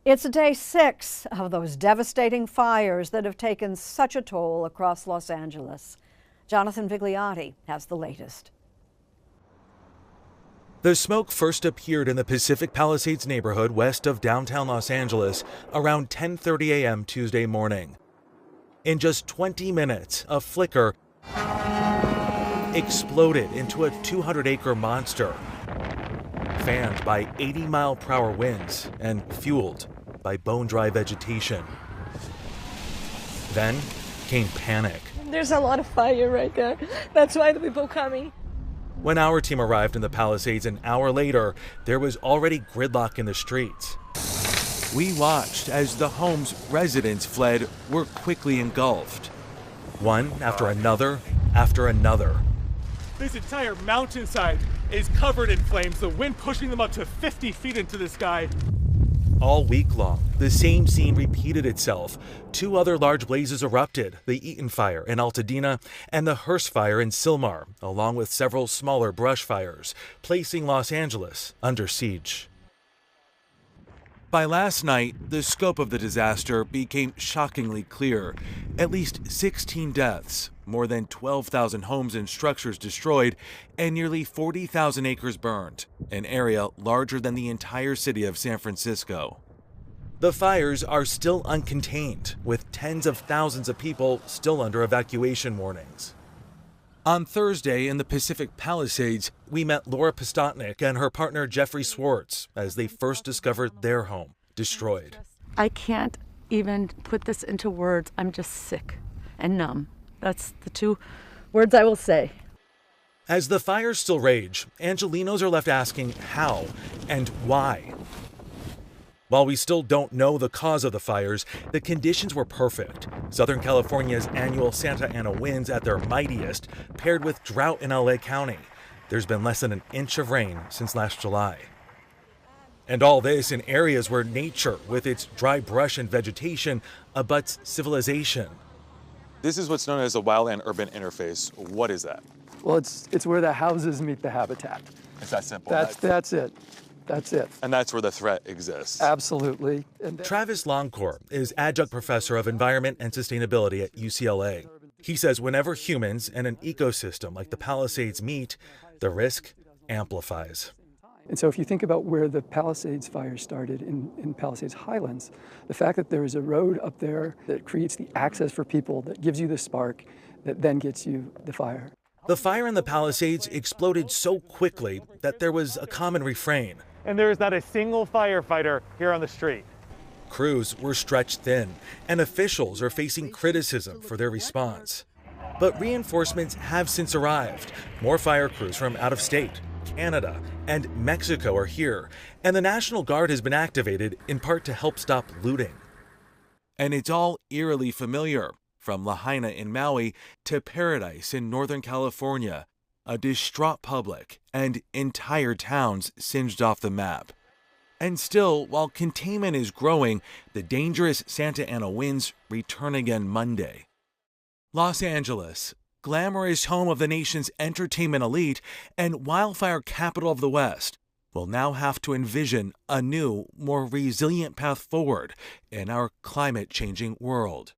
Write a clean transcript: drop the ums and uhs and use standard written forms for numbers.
It's day 6 of those devastating fires that have taken such a toll across Los Angeles. Jonathan Vigliotti has the latest. The smoke first appeared in the Pacific Palisades neighborhood west of downtown Los Angeles around 10:30 a.m. Tuesday morning. In just 20 minutes, a flicker exploded into a 200-acre monster, fanned by 80-mile-per-hour winds and fueled by bone-dry vegetation. Then came panic. There's a lot of fire right there. That's why the people coming. When our team arrived in the Palisades an hour later, there was already gridlock in the streets. We watched as the homes residents fled were quickly engulfed. One after another after another. This entire mountainside is covered in flames, the wind pushing them up to 50 feet into the sky. All week long, the same scene repeated itself. 2 other large blazes erupted, the Eaton Fire in Altadena and the Hearst Fire in Sylmar, along with several smaller brush fires, placing Los Angeles under siege. By last night, the scope of the disaster became shockingly clear. At least 16 deaths, more than 12,000 homes and structures destroyed, and nearly 40,000 acres burned, an area larger than the entire city of San Francisco. The fires are still uncontained, with tens of thousands of people still under evacuation warnings. On Thursday in the Pacific Palisades, we met Laura Postotnik and her partner Jeffrey Swartz as they first discovered their home destroyed. I can't even put this into words. I'm just sick and numb. That's the 2 words I will say. As the fires still rage, Angelinos are left asking how and why. While we still don't know the cause of the fires, the conditions were perfect. Southern California's annual Santa Ana winds at their mightiest, paired with drought in LA County. There's been less than an inch of rain since last July. And all this in areas where nature, with its dry brush and vegetation, abuts civilization. This is what's known as a wild and urban interface. What is that? Well, it's where the houses meet the habitat. It's that simple. That's it. That's it. And that's where the threat exists. Absolutely. Travis Longcore is adjunct professor of environment and sustainability at UCLA. He says whenever humans and an ecosystem like the Palisades meet, the risk amplifies. And so if you think about where the Palisades fire started in Palisades Highlands, the fact that there is a road up there that creates the access for people, that gives you the spark, that then gets you the fire. The fire in the Palisades exploded so quickly that there was a common refrain. And there is not a single firefighter here on the street. Crews were stretched thin, and officials are facing criticism for their response. But reinforcements have since arrived. More fire crews from out of state, Canada, and Mexico are here, and the National Guard has been activated in part to help stop looting. And it's all eerily familiar, from Lahaina in Maui to Paradise in Northern California. A distraught public and entire towns singed off the map. And still, while containment is growing, the dangerous Santa Ana winds return again Monday. Los Angeles, glamorous home of the nation's entertainment elite and wildfire capital of the West, will now have to envision a new, more resilient path forward in our climate-changing world.